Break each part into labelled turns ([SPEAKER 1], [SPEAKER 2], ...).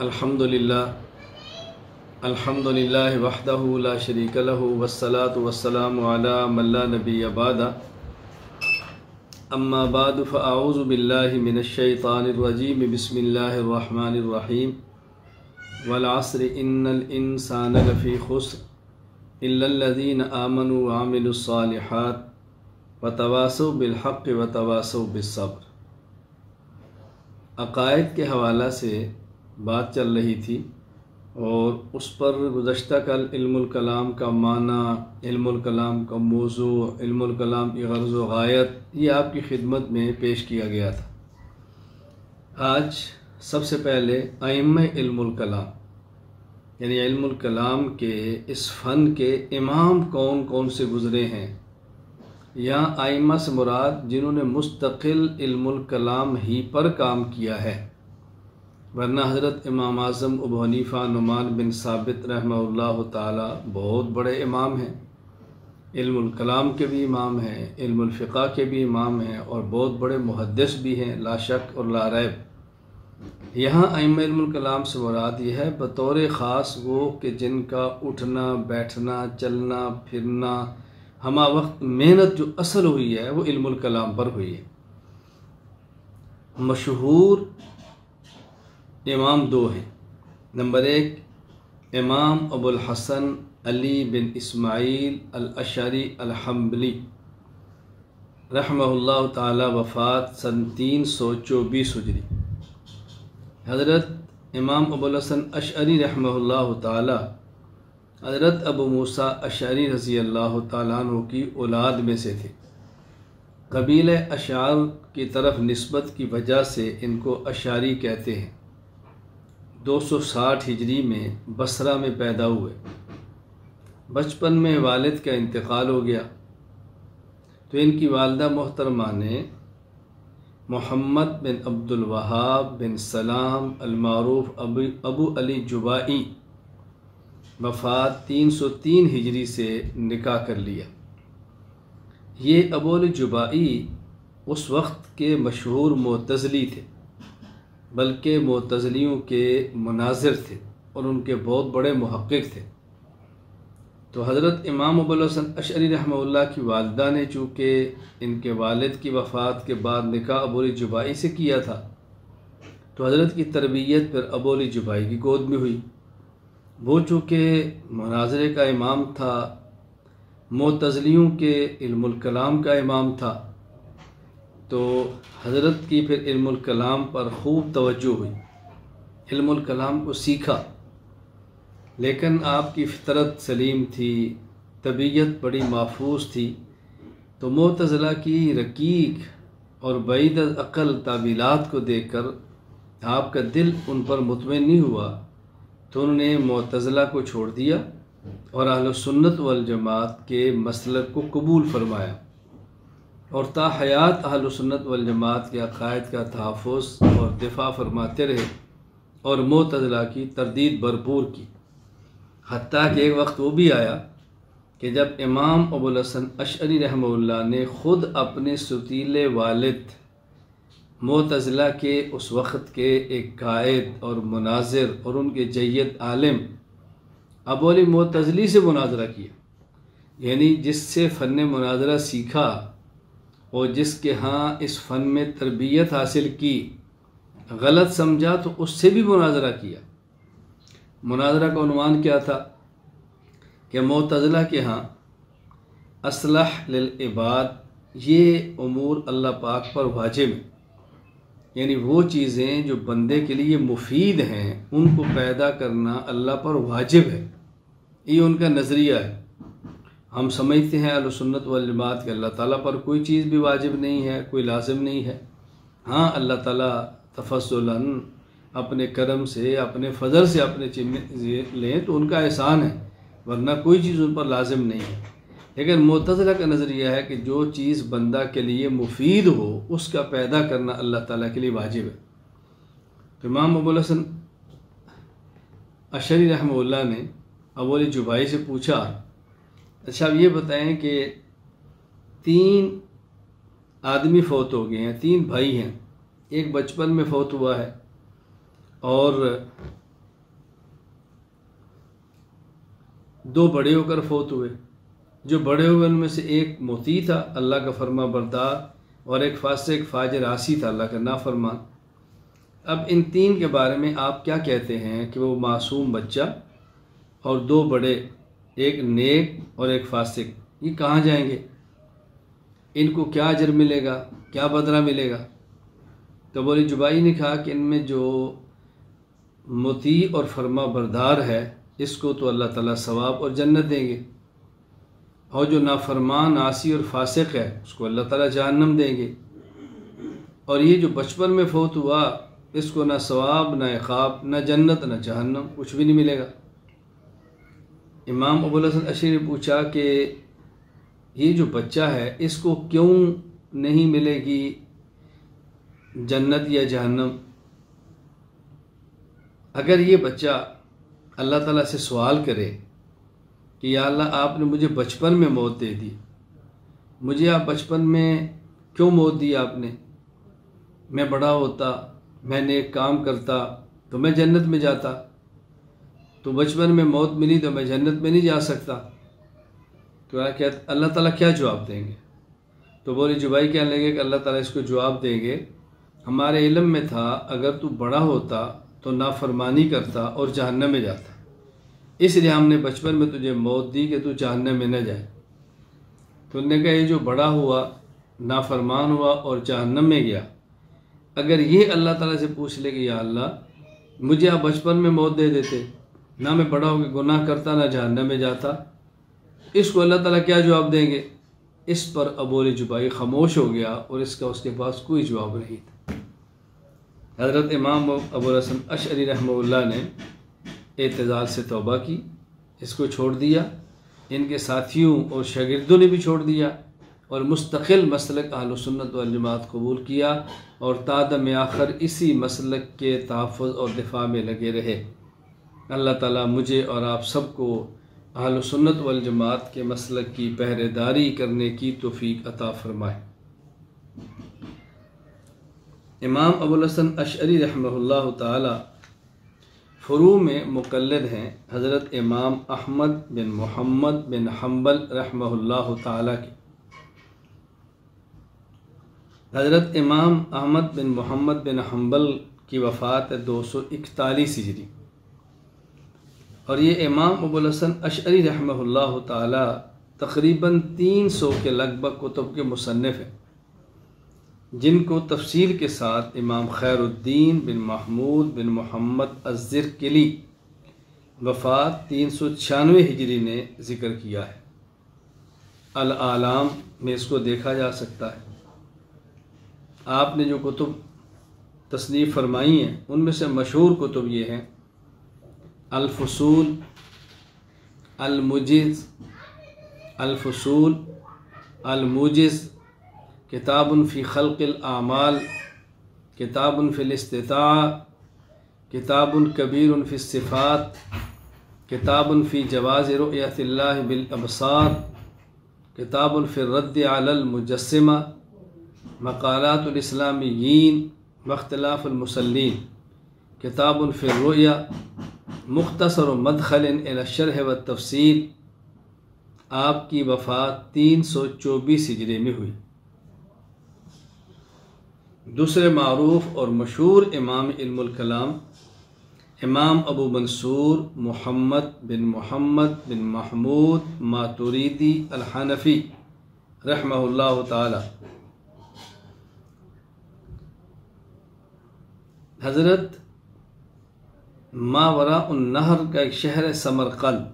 [SPEAKER 1] अल्हम्दुलिल्लाह वहदहु ला शरीक लहु वस्सलातु वस्सलामु अला मन ला नबिय्य बअदा अम्मा बाद फ़अऊज़ु बिल्लाहि मिनश शैतानिर रजीम बिस्मिल्लाहिर रहमानिर रहीम वल अस्रि इन्नल इंसाना लफ़ी खुस्र इल्लल्लज़ीना आमनु व अमिलुस सालिहात व तवासौ बिल हक़्क़ि व तवासौ बिस सब्र। अक़ाइद के हवाला से बात चल रही थी और उस पर गुज़श्ता कल इल्मुल कलाम का माना, इल्मुल कलाम का मौज़ू, इल्मुल कलाम की ग़र्ज़ व गायत ये आपकी खिदमत में पेश किया गया था। आज सबसे पहले अइम्मा इल्मुल कलाम यानी इल्मुल कलाम के इस फ़न के इमाम कौन कौन से गुज़रे हैं। यहाँ अइम्मा से मुराद जिन्होंने मुस्तक़िल इल्मुल कलाम ही पर काम किया है, वरना हज़रत इमाम आज़म अबू हनीफ़ा नुमान बिन साबित रहमहुल्लाह ताला बहुत बड़े इमाम हैं, इल्मुल कलाम के भी इमाम हैं, इल्मुल फ़िक़्ह के भी इमाम हैं और बहुत बड़े मुहद्दिस भी हैं, ला शक और ला रैब। यहाँ अइम्मा इल्मुल कलाम से मुराद यह है बतौर ख़ास वो कि जिनका उठना बैठना चलना फिरना हमा वक्त मेहनत जो असल हुई है वो इल्मुल कलाम पर हुई है। मशहूर इमाम दो हैं। नंबर एक इमाम अबुल हसन अली बिन इस्माइल अल अशअरी अल हम्बली रहमहुल्लाह ताला, वफ़ात सन 324 हिजरी। हज़रत इमाम अबुल हसन अशअरी रहमहुल्लाह ताला हज़रत अबू मूसा अशअरी रज़ी अल्लाह ताला अन्हु की औलाद में से थे। कबीले अशार की तरफ निस्बत की वजह से इनको अशारी कहते हैं। 260 हिजरी में बसरा में पैदा हुए। बचपन में वालिद का इंतकाल हो गया तो इनकी वालिदा मोहतरमा ने मोहम्मद बिन अब्दुल वहाब बिन सलाम अलमारूफ अबू अली जुबाई वफ़ात 303 हिजरी से निकाह कर लिया। ये अबू अली जुबाई उस वक्त के मशहूर मुअतज़िली थे, बल्कि मुअतज़िलियों के मुनाज़िर थे और उनके बहुत बड़े मुहक़्क़िक़ थे। तो हज़रत इमाम अबुल हसन अशअरी रहमहुल्लाह की वालिदा ने चूँकि इनके वालिद की वफ़ात के बाद निकाह अबू अली जुबाई से किया था, तो हज़रत की तरबियत फिर अबू अली जुबाई की गोद में हुई। वो चूँकि मुनाज़रे का इमाम था, मुअतज़िलियों के इल्मुल कलाम का इमाम था, तो हज़रत की फिर इल्मुल कलाम पर खूब तवज्जो हुई, इल्मुल कलाम को सीखा। लेकिन आपकी फ़ितरत सलीम थी, तबीयत बड़ी महफूज थी, तो मुअतज़िला की रकीक और बैद अक़ल तावीलात को देखकर आपका दिल उन पर मुतमईन नहीं हुआ, तो उन्होंने मुअतज़िला को छोड़ दिया और अहले सुन्नत वल जमात के मसलक को कबूल फरमाया और ता हयात अहले सुन्नत वल जमात के अक़ाइद का तहफ़्फ़ुज़ और दिफ़ा फरमाते रहे और मुअतज़िला की तरदीद भरपूर की। हत्ता कि एक वक्त वो भी आया कि जब इमाम अबुल हसन अशअरी रहमहुल्लाह ने ख़ुद अपने सुतीले वालिद मुअतज़िला के उस वक़्त के एक कायद और मुनाज़िर और उनके जय्यद आलिम अबू अली मुअतज़िली से मुनाज़रा किया, यानी जिससे फ़न मुनाज़रा सीखा और जिसके यहाँ इस फ़न में तरबियत हासिल की, गलत समझा तो उससे भी मुनाज़रा किया। मुनाज़रा का उन्वान क्या था कि मुअतज़िला के यहाँ अस्लह लिल इबाद ये उमूर अल्लाह पाक पर वाजिब है, यानी वो चीज़ें जो बंदे के लिए मुफीद हैं उनको पैदा करना अल्लाह पर वाजिब है। ये उनका नज़रिया है। हम समझते हैं अहले सुन्नत वल जमात के अल्लाह ताला पर कोई चीज़ भी वाजिब नहीं है, कोई लाजिम नहीं है। हाँ, अल्लाह ताला तफस्सुलन अपने करम से अपने फ़ज़ल से अपने चीज़ें लें तो उनका एहसान है, वरना कोई चीज़ उन पर लाजिम नहीं है। लेकिन मुअतज़िला का नज़रिया है कि जो चीज़ बंदा के लिए मुफीद हो उसका पैदा करना अल्लाह ताला के लिए वाजिब है। तो इमाम अबुल हसन अशअरी रहमहुल्लाह ने अबू अली जुबाई से पूछा, अच्छा अब ये बताएं कि 3 आदमी फ़ौत हो गए हैं, 3 भाई हैं, एक बचपन में फ़ौत हुआ है और दो बड़े होकर फौत हुए। जो बड़े हुए उनमें से एक मोती था, अल्लाह का फरमा बरदार, और एक फासिक फाजिर आसी था, अल्लाह का नाफरमान। अब इन तीन के बारे में आप क्या कहते हैं कि वो मासूम बच्चा और दो बड़े, एक नेक और एक फासिक, ये कहाँ जाएंगे? इनको क्या अजर मिलेगा, क्या बदला मिलेगा? तो बोली जुबाई ने कहा कि इनमें जो मुती और फरमा बरदार है इसको तो अल्लाह ताला सवाब और जन्नत देंगे, और जो नाफरमान आसी और फासिक है उसको अल्लाह ताला जहन्नम देंगे। और ये जो बचपन में फौत हुआ इसको ना सवाब, ना इक़ाब, ना जन्नत, ना जहन्नम, कुछ भी नहीं मिलेगा। इमाम अबुल हसन अशरी ने पूछा कि ये जो बच्चा है इसको क्यों नहीं मिलेगी जन्नत या जहन्नम? अगर ये बच्चा अल्लाह ताला से सवाल करे कि या अल्लाह आपने मुझे बचपन में मौत दे दी, मुझे आप बचपन में क्यों मौत दी आपने? मैं बड़ा होता, मैंने एक काम करता तो मैं जन्नत में जाता, तो बचपन में मौत मिली तो मैं जन्नत में नहीं जा सकता। तो क्या अल्लाह ताला क्या जवाब देंगे? तो बोली जुबाई कहने लगे कि अल्लाह ताला इसको जवाब देंगे, हमारे इल्म में था अगर तू बड़ा होता तो नाफरमानी करता और जहन्नम में जाता, इसलिए हमने बचपन में तुझे मौत दी कि तू जहन्नम में न जाए। तो उन्होंने कहा ये जो बड़ा हुआ, नाफरमान हुआ और जहन्नम में गया, अगर ये अल्लाह ताला से पूछ ले कि या अल्लाह मुझे आप बचपन में मौत दे देते, ना मैं बड़ा होकर गुनाह करता ना जहन्नम में जाता, इसको अल्लाह ताला क्या जवाब देंगे? इस पर अबूल जुबाई खामोश हो गया और इसका उसके पास कोई जवाब नहीं था। हज़रत इमाम अबुल हसन अशअरी रहमतुल्लाह ने एतज़ाल से तौबा की, इसको छोड़ दिया, इनके साथियों और शागिर्दों ने भी छोड़ दिया और मुस्तकिल मसलक अहलुस सुन्नत वल जमात कबूल किया और तादम आखिर इसी मसलक के तहफ़्फ़ुज़ और दिफा में लगे रहे। अल्लाह ताला मुझे और आप सबको अहलुस सुन्नत वल जमात के मसलक की पहरेदारी करने की तौफ़ीक़ अता फ़रमाए। इमाम अबुल हसन अशअरी रहमतुल्लाह ताला फ़ुरू में मुक़ल्लिद हैं हज़रत इमाम अहमद बिन मोहम्मद बिन हम्बल रहमतुल्लाह ताला के। हज़रत इमाम अहमद बिन मोहम्मद बिन हम्बल की वफ़ात 241 हिजरी, और ये इमाम अबुल हसन अशअरी रहमतुल्लाह ताला तक़रीबन 300 के लगभग कुतुब के मुसन्निफ़ हैं, जिनको तफसील के साथ इमाम खैरुद्दीन बिन महमूद बिन मोहम्मद अज़्ज़िरकिली वफ़ात 396 हिजरी ने ज़िक्र किया है। अल आलाम में इसको देखा जा सकता है। आपने जो कुतुब तसनीफ़ फरमाई हैं उनमें से मशहूर कुतुब ये हैं अल फ़ुसूल, अल मुजिज़, अल फ़ुसूल, अल मुजिज़, किताबुन फ़ी ख़ल्क़िल आमाल, किताबुन फ़िल इस्तिताअ, किताबुन कबीरुन फ़ी सिफ़ात, किताबुन फ़ी जवाज़ रुयतिल्लाहि बिल अबसार, किताबुन फ़ी रद्द अलल मुजस्सिमा, मक़ालातुल इस्लामिय्यीन व इख्तिलाफ़ुल मुसल्लीन, किताबुन फ़ी रुया, मुख्तसर मदखलिन इला शरह व तफ़सील। आपकी वफ़ात 324 हिजरी में हुई। दूसरे मारूफ़ और मशहूर इमाम इल्मुल कलाम इमाम अबू मंसूर मुहम्मद बिन महमूद मातुरीदी अल हनफ़ी रहमहुल्लाह ताला, हज़रत मावरा उन नहर का एक शहर है समरकंद,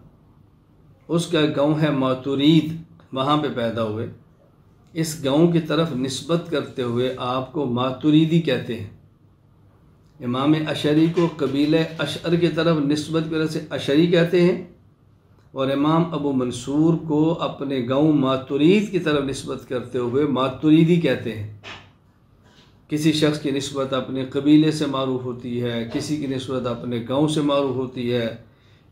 [SPEAKER 1] उसका गांव है मातुरीद, वहाँ पे पैदा हुए। इस गांव की तरफ निस्बत करते हुए आपको मातुरीदी कहते हैं। इमाम अशरी को कबीले अशअर की तरफ निस्बत की वजह से अशरी कहते हैं, और इमाम अबू मंसूर को अपने गांव मातुरीद की तरफ निस्बत करते हुए मातुरीदी कहते हैं। किसी शख्स की निस्बत अपने कबीले से मारूफ़ होती है, किसी की निस्बत अपने गांव से मारूफ़ होती है,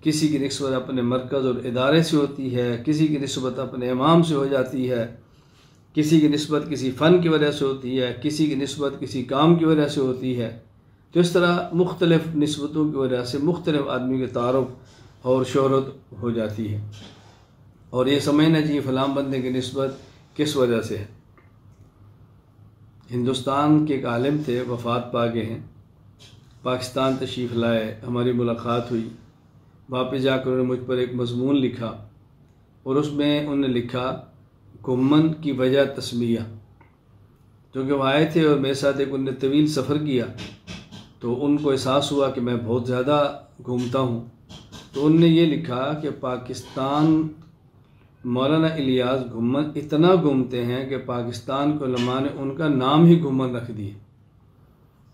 [SPEAKER 1] किसी की निस्बत अपने मरकज़ और इदारे से होती है, किसी की निस्बत अपने इमाम से हो जाती है, किसी की निस्बत किसी फ़न की वजह से होती है, किसी की निस्बत किसी काम की वजह से होती है। तो इस तरह मुख्तलिफ़ निस्बतों की वजह से मुख्तलिफ़ आदमी के तारुफ़ और शोहरत हो जाती है, और ये समझना चाहिए फ़लाँ बंदे की निस्बत किस वजह से है। हिंदुस्तान के एक आलिम थे, वफ़ात पा गए हैं, पाकिस्तान तशरीफ़ लाए, हमारी मुलाकात हुई, वापस जाकर उन्होंने मुझ पर एक मज़मून लिखा और उसमें उन्होंने लिखा घुमन की वजह तस्मिया। क्योंकि वो आए थे और मेरे साथ एक उन्होंने तवील सफ़र किया, तो उनको एहसास हुआ कि मैं बहुत ज़्यादा घूमता हूँ, तो उन्होंने ये लिखा कि पाकिस्तान मौलाना इलियास घुमन इतना घूमते हैं कि पाकिस्तान के उलमा ने उनका नाम ही घुमन रख दिए।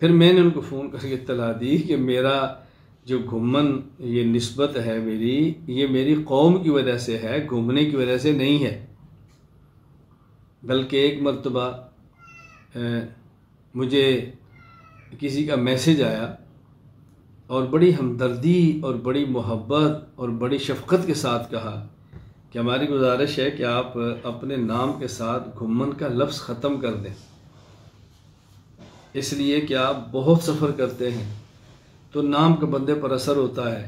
[SPEAKER 1] फिर मैंने उनको फ़ोन करके इत्तला दी कि मेरा जो घुमन ये निस्बत है मेरी, ये मेरी कौम की वजह से है, घूमने की वजह से नहीं है। बल्कि एक मरतबा मुझे किसी का मैसेज आया और बड़ी हमदर्दी और बड़ी मोहब्बत और बड़ी शफ़क़त के साथ कहा कि हमारी गुजारिश है कि आप अपने नाम के साथ घुमन का लफ्ज़ ख़त्म कर दें, इसलिए कि आप बहुत सफ़र करते हैं तो नाम के बंदे पर असर होता है।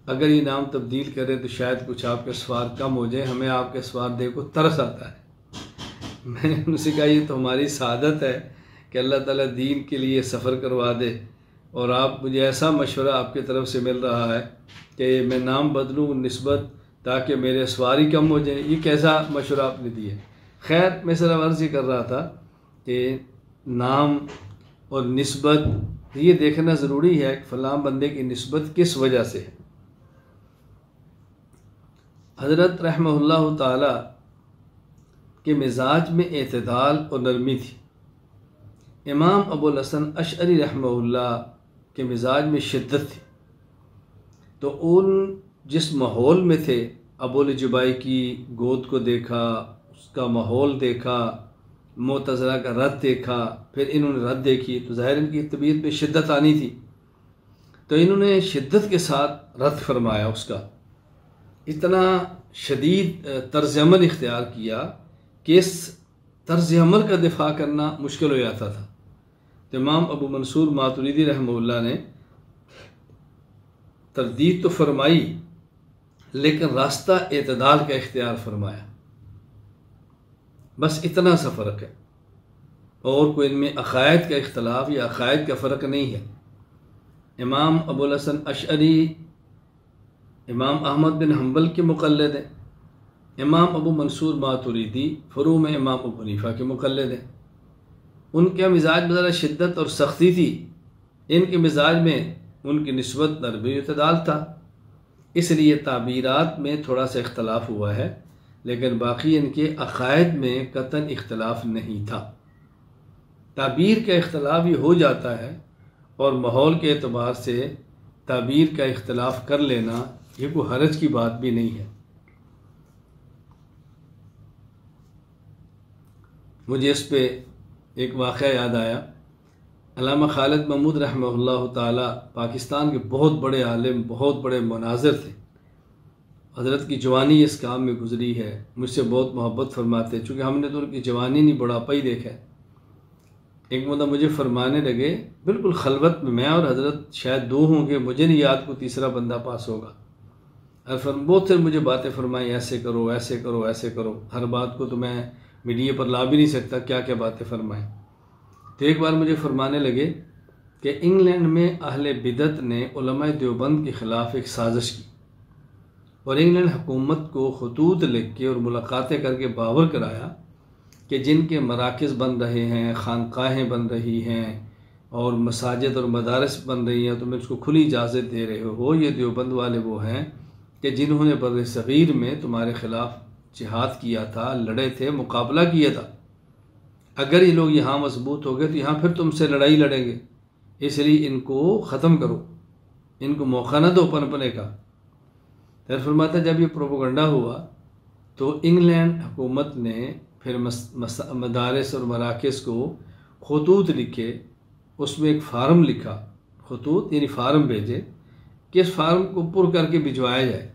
[SPEAKER 1] अगर ये नाम तब्दील करें तो शायद कुछ आपके सवार कम हो जाए, हमें आपके सवार देख को तरस आता है। मैंने उनसे कहा ये तो हमारी सादत है कि अल्लाह ताला दीन के लिए सफ़र करवा दे, और आप मुझे ऐसा मशवरा आपकी तरफ से मिल रहा है कि मैं नाम बदलूँ निस्बत ताकि मेरे सवारी कम हो जाए, ये कैसा मशवरा आपने दिया। खैर मैं सिर्फ अर्ज़ ही कर रहा था कि नाम और निस्बत ये देखना ज़रूरी है कि फ़लाँ बंदे की निस्बत किस वजह से है। हज़रत रहमहुल्लाह ताला के मिजाज में एतदाल और नरमी थी। इमाम अबुल हसन अशअरी रहमहुल्लाह के मिजाज में शिद्दत थी। तो उन जिस माहौल में थे, अबुल जुबाई की गोद को देखा, उसका माहौल देखा, मुतज़िला का रद्द देखा, फिर इन्होंने रद्द देखी, तो ज़ाहिर इनकी तबीयत में शिद्दत आनी थी, तो इन्होंने शिद्दत के साथ रद्द फरमाया उसका। इतना शदीद तर्ज़ अमल इख्तियार किया कि इस तर्ज़ अमल का दिफा करना मुश्किल हो जाता था। तो इमाम अबू मंसूर मातुरीदी रहमहुल्लाह ने तरदीद तो फरमाई, लेकिन रास्ता एतदाल का इख्तियार फरमाया। बस इतना सा फ़र्क है, और कोई इनमें अक़ायद का इख्तलाफ या अक़ायद का फ़र्क नहीं है। इमाम अबुल हसन अशअरी इमाम अहमद बिन हम्बल के मुक़ल्लिद हैं, इमाम अबू मंसूर मातुरीदी फ़ुरू में इमाम अबू हनीफ़ा के मुक़ल्लिद हैं। उनके मिजाज में ज़रा शिद्दत और सख्ती थी, इनके मिजाज में उनकी निस्बत नरमी इत्तदाल था, इसलिए ताबीरात में थोड़ा सा इख्तलाफ हुआ है, लेकिन बाकी इनके अक़ायद में कतन इख्तलाफ नहीं था। ताबीर का इख्तलाफ ही हो जाता है, और माहौल के एतबार से ताबीर का इख्तलाफ कर लेना ये कोई हरज की बात भी नहीं है। मुझे इस पे एक वाक़या याद आया। अल्लामा खालिद महमूद रहमहुल्लाह ताला पाकिस्तान के बहुत बड़े आलिम, बहुत बड़े मुनाज़िर थे। हज़रत की जवानी इस काम में गुज़री है, मुझसे बहुत मोहब्बत फरमाते, चूँकि हमने तो उनकी जवानी नहीं बुढ़ापा ही देखा है। एक मतलब मुझे फरमाने लगे बिल्कुल खलवत में, मैं और हज़रत शायद दो होंगे, मुझे नहीं याद को तीसरा बंदा पास होगा, और बहुत से मुझे बातें फरमाई, ऐसे करो ऐसे करो ऐसे करो। हर बात को तो मैं मीडिया पर ला भी नहीं सकता, क्या क्या बातें फरमाएं। तो एक बार मुझे फरमाने लगे कि इंग्लैंड में अहले बिदत ने उलमाए देवबंद के ख़िलाफ़ एक साजिश की, और इंग्लैंड हुकूमत को खतूत लिख के और मुलाकातें करके बावर कराया कि जिनके मराकज़ बन रहे हैं, खानकाहें बन रही हैं और मसाजिद और मदारस बन रही हैं, तो मैं उसको खुली इजाज़त दे रहे हो। ये देवबंद वाले वो हैं कि जिन्होंने बर्र सग़ीर में तुम्हारे ख़िलाफ़ जिहाद किया था, लड़े थे, मुकाबला किया था। अगर ये लोग यहाँ मजबूत हो गए तो यहाँ फिर तुमसे लड़ाई लड़ेंगे, इसलिए इनको ख़त्म करो, इनको मौका न दो पनपने का। फिर फरमाता जब ये प्रोपोगंडा हुआ तो इंग्लैंड हुकूमत ने फिर मदारस और मराकज़ को खतूत लिखे, उसमें एक फार्म लिखा, खतूत यानी फार्म भेजे कि इस फार्म को पुर करके भिजवाया जाए।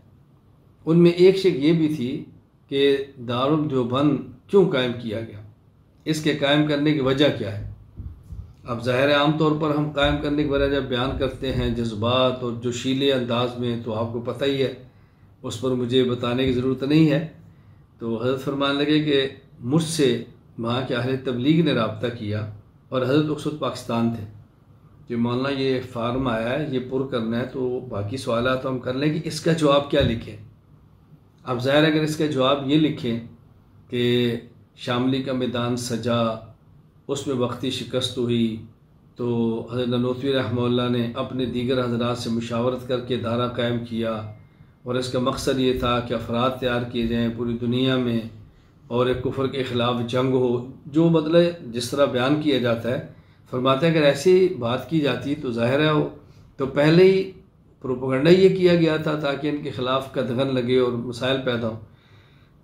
[SPEAKER 1] उनमें एक शिक ये भी थी कि दारुल देवबंद क्यों कायम किया गया, इसके कायम करने की वजह क्या है। अब ज़ाहिर है आम तौर पर हम कायम करने के बजाय जब बयान करते हैं जज्बात और जोशीले अंदाज में, तो आपको पता ही है, उस पर मुझे बताने की ज़रूरत नहीं है। तो हज़रत फरमान लगे कि मुझसे वहाँ के अहले तबलीग ने रब्ता किया और हज़रत उस वक्त पाकिस्तान थे कि मौलाना ये फार्म आया है, ये पुर करना है, तो बाकी सवाल तो हम कर लें कि इसका जवाब क्या लिखें। अब ज़ाहिर अगर इसका जवाब ये लिखें कि शामली का मैदान सजा, उसमें वक्ती शिकस्त हुई, तो हज़रत ननोतवी रहमतुल्लाह ने अपने दीगर हज़रात से मुशावरत करके दायरा कायम किया और इसका मकसद ये था कि अफराद तैयार किए जाएँ पूरी दुनिया में और एक कुफर के ख़िलाफ़ जंग हो, जो मतलब जिस तरह बयान किया जाता है। फरमाते हैं अगर ऐसी बात की जाती तो ज़ाहिर है तो पहले ही प्रोपेगेंडा ये किया गया था ताकि इनके ख़िलाफ़ कदगन लगे और मसाइल पैदा हों।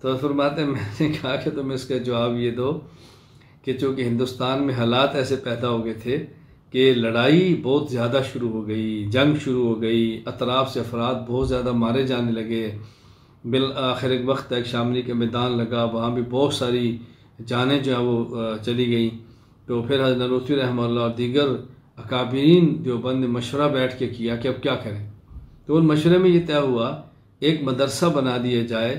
[SPEAKER 1] तो फरमाते हैं मैंने कहा कि तुम इसका जवाब ये दो कि चूँकि हिंदुस्तान में हालात ऐसे पैदा हो गए थे कि लड़ाई बहुत ज़्यादा शुरू हो गई, जंग शुरू हो गई, अतराफ़ से अफराद बहुत ज़्यादा मारे जाने लगे, बिल आखिर एक वक्त तक शामली के मैदान लगा, वहाँ भी बहुत सारी जानें जो है वो चली गई। तो फिर हज़रत ननूतवी रहमतुल्लाह और दीगर अकाबरीन देवबंद ने मशवरा बैठ के किया कि अब क्या करें। तो उन मशवरे में ये तय हुआ एक मदरसा बना दिया जाए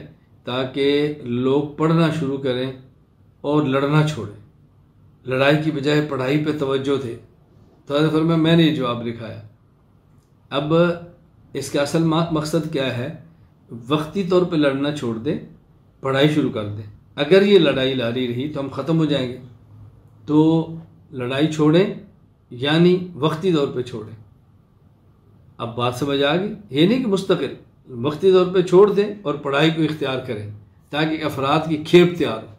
[SPEAKER 1] ताकि लोग पढ़ना शुरू करें और लड़ना छोड़ें, लड़ाई की बजाय पढ़ाई पे तवज्जो थे। तो फिर मैंने ये जवाब लिखाया। अब इसका असल मकसद क्या है, वक्ती तौर पे लड़ना छोड़ दें, पढ़ाई शुरू कर दें। अगर ये लड़ाई जारी रही तो हम ख़त्म हो जाएंगे, तो लड़ाई छोड़ें यानी वक्ती तौर पे छोड़ें। अब बात समझ आ गई, ये नहीं कि मुस्तकिल, वक्ती तौर पे छोड़ दें और पढ़ाई को इख्तियार करें ताकि अफराद की खेप तैयार हो।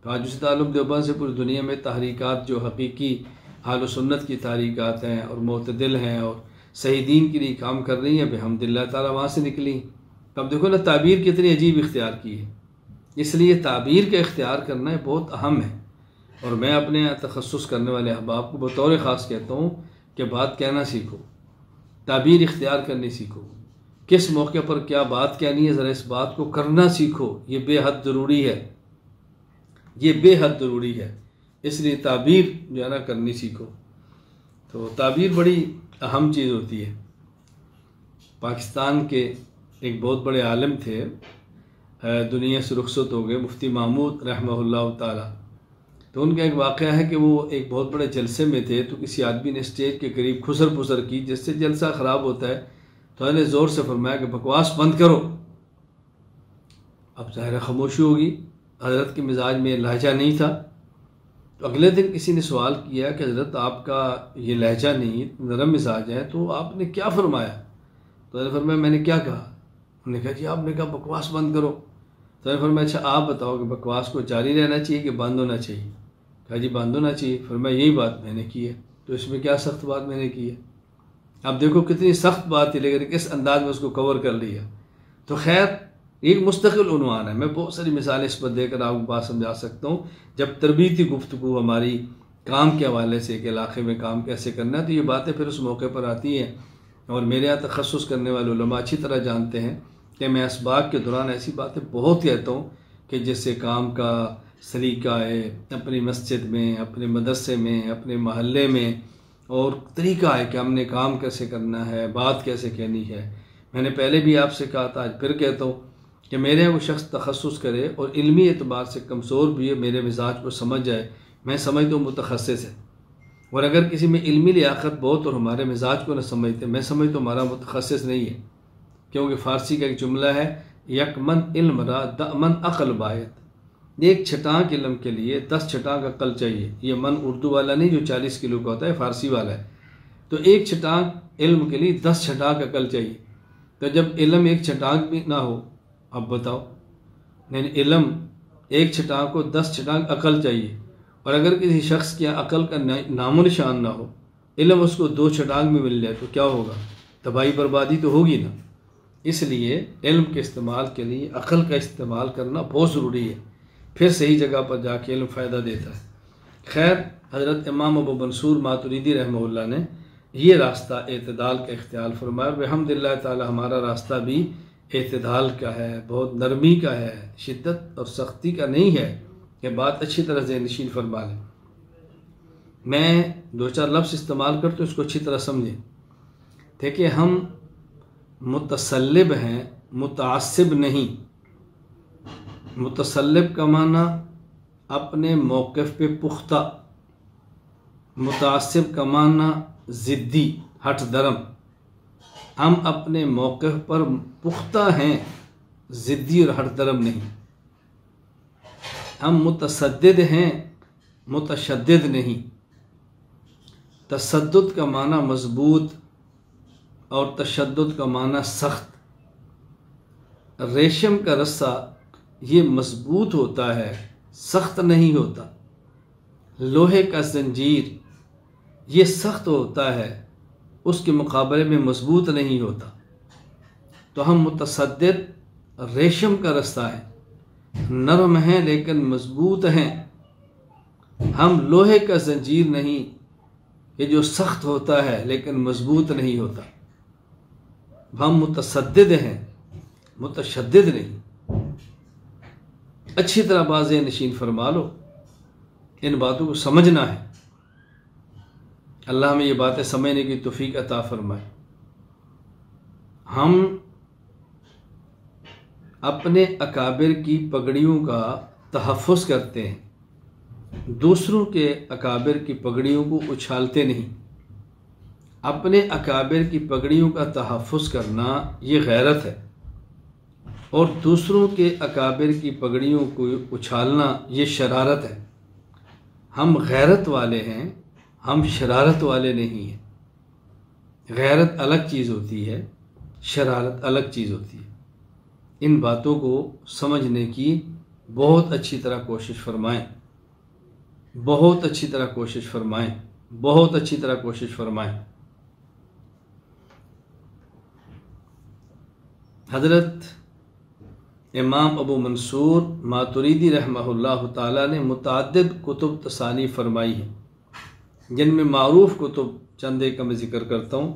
[SPEAKER 1] तो आज उस ताल्लुक़ देवबंद से पूरी दुनिया में तहरीकात जो हकीकी अहले सुन्नत की तहरीकात हैं और मोतदिल हैं और सही दीन के लिए काम कर रही हैं, बिहम्दिल्लाह ताला वहाँ से निकली। अब देखो ना ताबीर कितनी अजीब इख्तियार की है, इसलिए ताबीर का इख्तियार करना बहुत अहम है। और मैं अपने तखस्सुस करने वाले अहबाब को बतौर ख़ास कहता हूँ कि बात कहना सीखो, ताबीर इख्तियार करनी सीखो, किस मौके पर क्या बात कहनी है, ज़रा इस बात को करना सीखो। ये बेहद ज़रूरी है, ये बेहद ज़रूरी है, इसलिए ताबीर जो है ना करनी सीखो। तो ताबीर बड़ी अहम चीज़ होती है। पाकिस्तान के एक बहुत बड़े आलिम थे, दुनिया से रुखसत हो गए, मुफ्ती महमूद रहमतुल्लाह ताला। तो उनका एक वाक़या है कि वो एक बहुत बड़े जलसे में थे, तो किसी आदमी ने स्टेज के करीब खुसर पुसर की, जिससे जलसा ख़राब होता है। तो उन्होंने ज़ोर से फरमाया कि बकवास बंद करो। अब ज़ाहिर खामोशी होगी, हज़रत के मिजाज में लहजा नहीं था। तो अगले दिन किसी ने सवाल किया कि हज़रत आपका ये लहजा नहीं, नरम मिजाज है, तो आपने क्या फरमाया? तो उन्होंने फरमाया मैंने क्या कहा? उन्होंने कहा जी आपने कहा बकवास बंद करो। तो उन्होंने फरमाया अच्छा आप बताओ कि बकवास को जारी रहना चाहिए कि बंद होना चाहिए? कहा जी बंद होना चाहिए। फरमाया यही बात मैंने की है, तो इसमें क्या सख्त बात मैंने की है? अब देखो कितनी सख्त बात थी, लेकिन किस अंदाज में उसको कवर कर लिया। तो खैर एक मुस्तकिल उन्वान है, मैं बहुत सारी मिसालें इस पर देकर आपको बात समझा सकता हूँ। जब तरबीती गुफ्तगू हमारी काम के हवाले से, एक इलाके में काम कैसे करना है, तो ये बातें फिर उस मौके पर आती हैं। और मेरे यहाँ तखस्सुस करने वाले उलमा अच्छी तरह जानते हैं कि मैं इसबाक के दौरान ऐसी बातें बहुत कहता हूँ कि जिससे काम का सलीका है, अपनी मस्जिद में, अपने मदरसे में, अपने महल्ले में, और तरीका है कि हमने काम कैसे करना है, बात कैसे कहनी है। मैंने पहले भी आपसे कहा था, आज फिर कहता हूँ कि मेरे वो शख्स तखस्सुस करे और इल्मी एतबार से कमज़ोर भी है, मेरे मिजाज को समझ जाए, मैं समझता हूँ मुतखस्सिस है। और अगर किसी में इल्मी लियाकत बहुत और हमारे मिजाज को न समझते, मैं समझता हूँ हमारा मुतखस्सिस नहीं है। क्योंकि फ़ारसी का एक जुमला है, यकमन इल्म रा दमन अक़ल बायत, एक छटाक इल्म के लिए 10 छटाक अक़ल चाहिए। ये मन उर्दू वाला नहीं जो 40 किलो का होता है, फ़ारसी वाला है। तो एक छटाक इल्म के लिए 10 छटाक अक़ल चाहिए। तो जब इल्म एक छटाक भी ना हो, अब बताओ, नहीं इल्म एक छटाक को 10 छटाक अक़ल चाहिए। और अगर किसी शख्स के अक़ल का नामो निशान ना हो, इल्म उसको 2 छटाक में मिल जाए, तो क्या होगा? तबाही बर्बादी तो होगी ना। इसलिए इल्म के इस्तेमाल के लिए अक़ल का इस्तेमाल करना बहुत ज़रूरी है, फिर सही जगह पर जाके इल्म फ़ायदा देता है। खैर हज़रत इमाम अबू मंसूर मातुरीदी रहमतुल्लाह ने ये रास्ता एतदाल का इख्तियार फरमाया। बिहम्दिल्लाह ताला हमारा रास्ता भी एतदाल का है, बहुत नरमी का है, शिद्दत और सख्ती का नहीं है। कि बात अच्छी तरह से नशीन फरमा लें। मैं दो चार लफ्ज़ इस्तेमाल करते इसको अच्छी तरह समझें। देखिए, हम मुतसल्लिब हैं, मुतआस्सिब नहीं। मुतसल्लिब का माना अपने मौक़िफ़ पे पुख्ता, मुतआस्सिब का माना ज़िद्दी, हठ दरम। हम अपने मौक़िफ़ पर पुख्ता हैं, ज़िद्दी और हठ दरम नहीं। हम मुतसद्दिद हैं, मुतशद्दिद नहीं। तसद्दुद का माना मजबूत और तशद्दुद का माना सख्त। रेशम का रस्सा ये मजबूत होता है, सख्त नहीं होता। लोहे का जंजीर ये सख्त होता है, उसके मुकाबले में मजबूत नहीं होता। तो हम मुतसद्दिद रेशम का रस्सा है, नरम हैं लेकिन मजबूत हैं। हम लोहे का जंजीर नहीं, ये जो सख्त होता है लेकिन मजबूत नहीं होता। हम मुतसद्दिद हैं, मुतशद्दिद नहीं। अच्छी तरह बाज़े नशीन फरमा लो, इन बातों को समझना है। अल्लाह हमें ये बातें समझने की तौफीक अता फरमाए। हम अपने अकाबिर की पगड़ियों का तहफ़्फ़ुज़ करते हैं, दूसरों के अकाबिर की पगड़ियों को उछालते नहीं। अपने अकाबिर की पगड़ियों का तहफ़्फ़ुज़ करना ये गैरत है, और दूसरों के अकाबिर की पगड़ियों को उछालना ये शरारत है। हम गैरत वाले हैं, हम शरारत वाले नहीं हैं। गैरत अलग चीज़ होती है, शरारत अलग चीज़ होती है। इन बातों को समझने की बहुत अच्छी तरह कोशिश फरमाएं, बहुत अच्छी तरह कोशिश फरमाएं, बहुत अच्छी तरह कोशिश फरमाएं। हज़रत इमाम अबू मंसूर मातुरीदी रहमहुल्लाह ताला ने मुतअद्दिद कुतुब तसानीफ़ फरमाई हैं, जिनमें मारूफ़ कुतुब चंद का मैं ज़िक्र करता हूँ।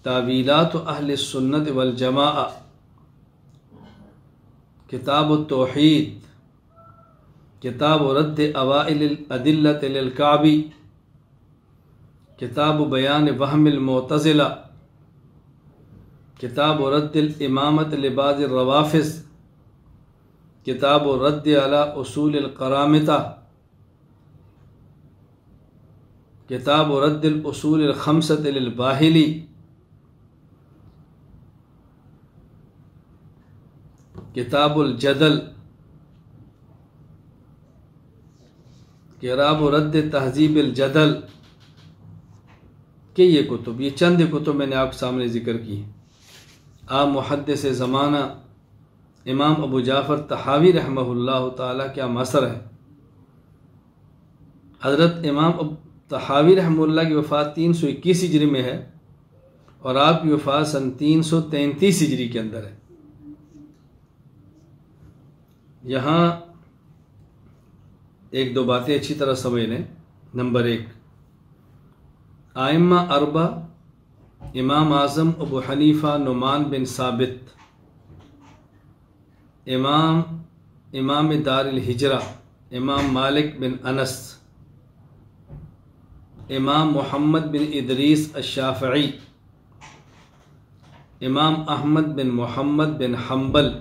[SPEAKER 1] तावीलात अहले सुन्नत वल जमाआ, किताब तौहीद, किताब रद्द अवाइल अदिल्लत लिल काबी, किताब बयान वहमिल मुअतज़िला, किताब रद्द इमामत लिबाज़ रवाफ़िज़, किताब रद्द अला उसूल करामिता, किताब रद्द उसूल खमसत लिल बाहिली, किताबुल जदल, किताब रद्द तहज़ीबिल जदल के ये कुतुब, ये चंद कुतुब मैंने आपके सामने ज़िक्र की। आप मुहद्दिस ज़माना इमाम अबू जाफ़र तहावी रहमहुल्लाह ताला क्या मसर है। हज़रत इमाम तहावी रहमहुल्लाह की वफ़ात 321 हिजरी में है, और आपकी वफ़ात सन 333 हिजरी के अंदर है। यहाँ एक दो बातें अच्छी तरह समझ लें। नंबर 1, आइम्मा अरबा इमाम आज़म अबू हनीफ़ा नुमान बिन साबित, इमाम दारुल हिजरा इमाम मालिक बिन अनस, इमाम मोहम्मद बिन इदरीस अश-शाफ़ई, इमाम अहमद बिन मोहम्मद बिन हम्बल,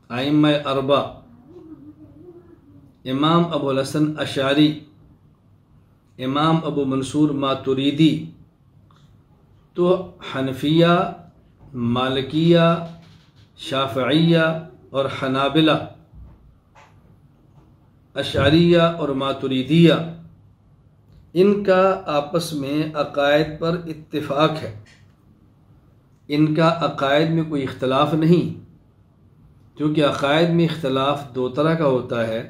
[SPEAKER 1] आइम्मा अरबा, इमाम अबुल हसन अशारी, इमाम अबू मंसूर मातुरीदी। तो हनफिया, मालिकिया, शाफ़िया और हनाबिला, अशारिया और मातुरीदिया, इनका आपस में अक़ायद पर इत्तिफ़ाक़ है। इनका अक़ायद में कोई इख्तलाफ नहीं, क्योंकि अक़ायद में इख्तलाफ दो तरह का होता है।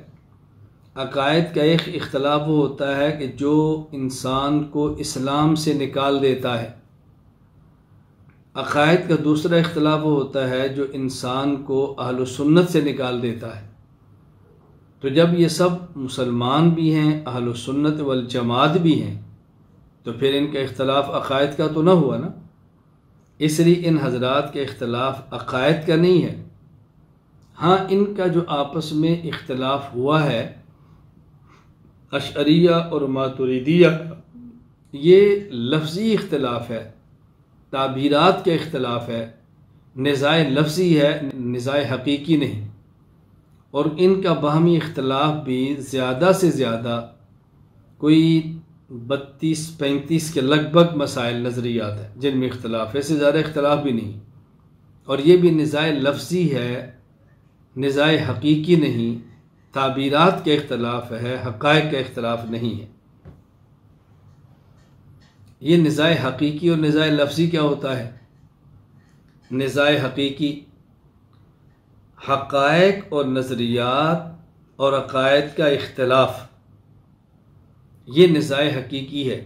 [SPEAKER 1] अक़ायद का एक इख्तलाफ वो होता है कि जो इंसान को इस्लाम से निकाल देता है। अक़ायद का दूसरा इख्तलाफ वो होता है जो इंसान को अहल सुन्नत से निकाल देता है। तो जब ये सब मुसलमान भी हैं, अहल सुन्नत वल जमात भी हैं, तो फिर इनका इख्तलाफ अक़ायद का तो ना हुआ ना। इसलिए इन हज़रात के इख्तलाफ अक़ायद का नहीं है। हाँ, इनका जो आपस में इख्तलाफ हुआ है अशअरिया और मातुरिदिया का ये लफ्ज़ी इख्तलाफ है, ताबीरात के इख्तलाफ है, निज़ाए लफ्ज़ी है, निज़ाए हकीकी नहीं। और इनका बाहमी इख्तलाफ भी ज़्यादा से ज़्यादा कोई 32-35 के लगभग मसाइल नज़रियात हैं जिनमें इख्तलाफ है, इससे ज़्यादा इख्तलाफ भी नहीं। और ये भी निज़ाए लफ्ज़ी है, निज़ाए हकीकी नहीं, ताबीरात के इख्तलाफ है, हक़ाइक़ का इख्तलाफ नहीं है। ये निज़ाए हकीकी और निज़ाए लफ्ज़ी क्या होता है? निज़ाए हकीकी हक़ाइक़ और नज़रियात और अक़ायद का इख्तलाफ, ये निज़ाए हकीकी है।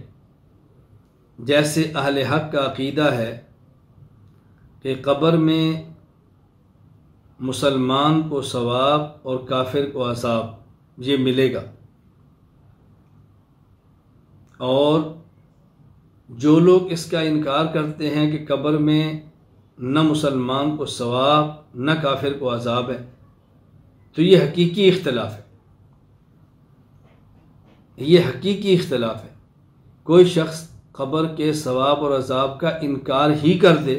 [SPEAKER 1] जैसे अहले हक़ का अक़ीदा है कि क़ब्र में मुसलमान को सवाब और काफिर को अज़ाब ये मिलेगा, और जो लोग इसका इनकार करते हैं कि क़ब्र में न मुसलमान को सवाब न काफिर को अज़ाब है, तो ये हकीकी इख्तलाफ है, ये हकीकी इख्तलाफ है। कोई शख्स क़ब्र के सवाब और अज़ाब का इनकार ही कर दे,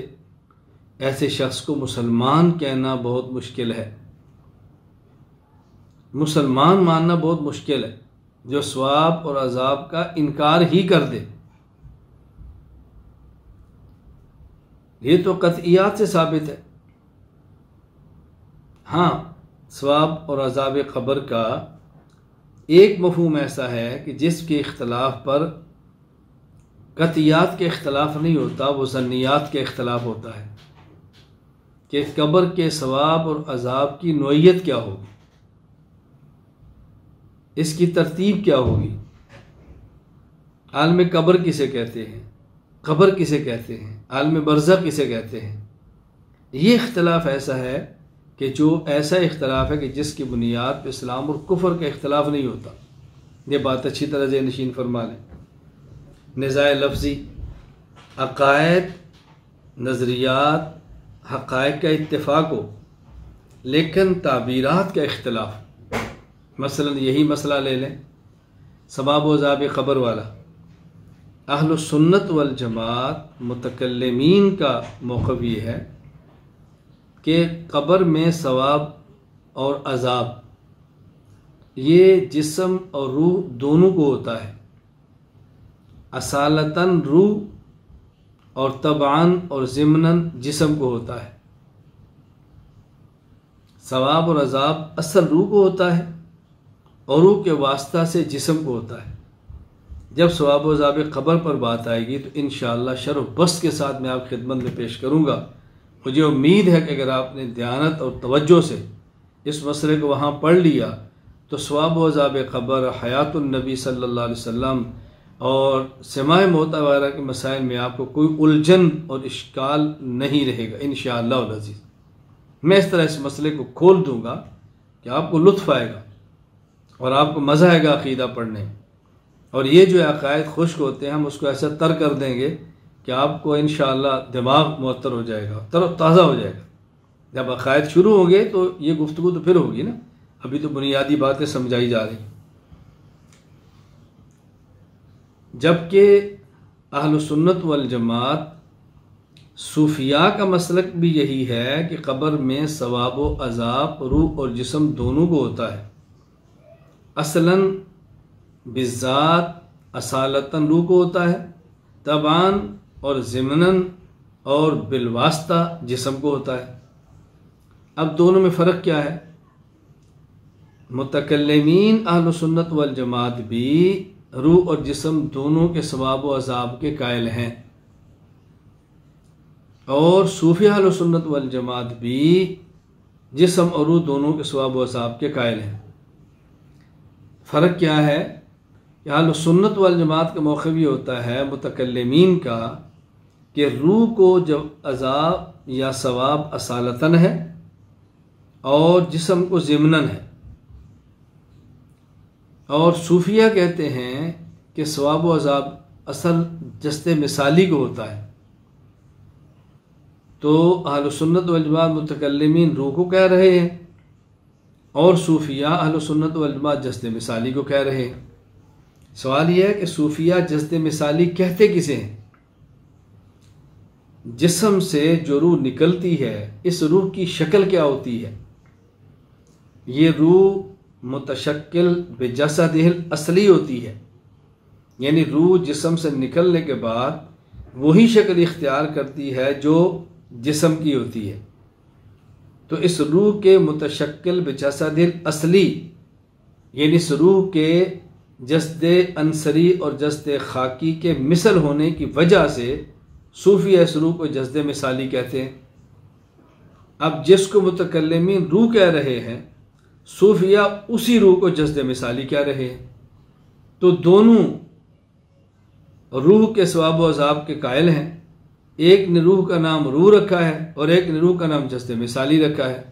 [SPEAKER 1] ऐसे शख्स को मुसलमान कहना बहुत मुश्किल है। मुसलमान मानना बहुत मुश्किल है जो सवाब और अज़ाब का इनकार ही कर दे। ये तो क़त्इयात से साबित है। हाँ, सवाब और अज़ाब क़ब्र का एक मफ़हूम ऐसा है कि जिसके इख्तलाफ पर क़त्इयात के इख्तलाफ नहीं होता, वो ज़न्नियात के इख्तलाफ होता है कि क़ब्र के सवाब और अज़ाब की नौइयत क्या होगी, इसकी तरतीब क्या होगी, आलम क़ब्र किसे कहते हैं, क़ब्र किसे कहते हैं, आलम बरज़ख़ किसे कहते हैं। ये इख्तलाफ ऐसा है कि जो ऐसा इख्तलाफ है कि जिसकी बुनियाद पर इस्लाम और कुफ़र का इख्तलाफ नहीं होता। ये बात अच्छी तरह से नशीन फरमा लें। निज़ाए लफ्ज़ी, अक़ायद, नज़रियात, हक़ाइक़ का इत्तिफ़ाक़ हो, लेकिन ताबीरात का इख्तलाफ। मसलन यही मसला ले लें, सवाब व अज़ाब क़ब्र वाला। अहलुस सुन्नत वल जमात मुतकल्लिमीन का मौक़िफ़ ये है कि क़ब्र में सवाब और अज़ाब ये जिस्म और रूह दोनों को होता है। असालतन रूह और तबान और ज़िमनन जिस्म को होता है। सवाब और अज़ाब असल रूह को होता है और रूह के वास्ता से जिस्म को होता है। जब सवाब व अज़ाब क़ब्र पर बात आएगी तो इंशाअल्लाह शरफ़ बस्त के साथ मैं आपकी खिदमत में पेश करूँगा। मुझे उम्मीद है कि अगर आपने ध्यानत और तवज्जो से इस मसले को वहाँ पढ़ लिया तो सवाब व अज़ाब क़ब्र, हयातुन नबी सल्लल्लाहु अलैहि वसल्लम और समाए मौत वगैरह के मसाइल में आपको कोई उलझन और इश्काल नहीं रहेगा इंशाअल्लाह अज़ीज़। मैं इस तरह इस मसले को खोल दूँगा कि आपको लुत्फ़ आएगा और आपको मज़ा आएगा अक़ीदा पढ़ने में। और ये जो अक़ायद खुश्क होते हैं हम उसको ऐसा तर कर देंगे कि आपको इंशाअल्लाह दिमाग मुअत्तर हो जाएगा, तरोताज़ा हो जाएगा। जब अक़ायद शुरू होंगे तो ये गुफ्तगू तो फिर होगी ना, अभी तो बुनियादी बातें समझाई जा रही। जबकि अहलुस सुन्नत वल जमात सूफिया का मसलक भी यही है कि क़ब्र में सवाब व अज़ाब रूह और जिस्म दोनों को होता है। असलन बिज़ात असालतन रूह को होता है, तबान और ज़िमनन और बिलवास्ता जिस्म को होता है। अब दोनों में फ़र्क क्या है? मुतकल्लिमीन अहलुस सुन्नत वल जमात भी रूह और जिस्म दोनों के सवाब व अज़ाब के कायल हैं, और सूफी अहलुस सुन्नत वल जमात भी जिस्म और रूह दोनों के सवाब व अज़ाब के कायल हैं। फ़र्क क्या है कि अहलुस सुन्नत वल जमात का मौक़िफ़ ये होता है मुतकल्लिमीन का कि रूह को जब अज़ाब या सवाब असालतन है और जिस्म को ज़िमनन है, और सूफिया कहते हैं कि सवाब व अज़ाब असल जस्ते मिसाली को होता है। तो अहलुस सुन्नत वल जमात मुतकल्लिमीन रूह को कह रहे हैं और सूफिया अहलुस सुन्नत वल जमात जस्ते मिसाली को कह रहे हैं। सवाल यह है कि सूफिया जस्द मिसाली कहते किसे हैं? जिस्म से जो रूह निकलती है, इस रूह की शक्ल क्या होती है? ये रूह मुतशक्किल बिजसदिल असली होती है, यानी रूह जिस्म से निकलने के बाद वही शक्ल इख्तियार करती है जो जिस्म की होती है। तो इस रूह के मुतशक्किल बिजसदिल असली, यानी इस रूह के जस्दे अंसरी और जस्दे खाकी के मिसल होने की वजह से सूफिया इस रूह को जस्दे मिसाली कहते हैं। अब जिसको मुतकल्लिमीन रूह कह रहे हैं, सूफिया उसी रूह को जस्दे मिसाली कह रहे हैं। तो दोनों रूह के सवाब व अज़ाब के कायल हैं। एक ने रूह का नाम रूह रखा है और एक ने रूह का नाम जस्दे मिसाली रखा है।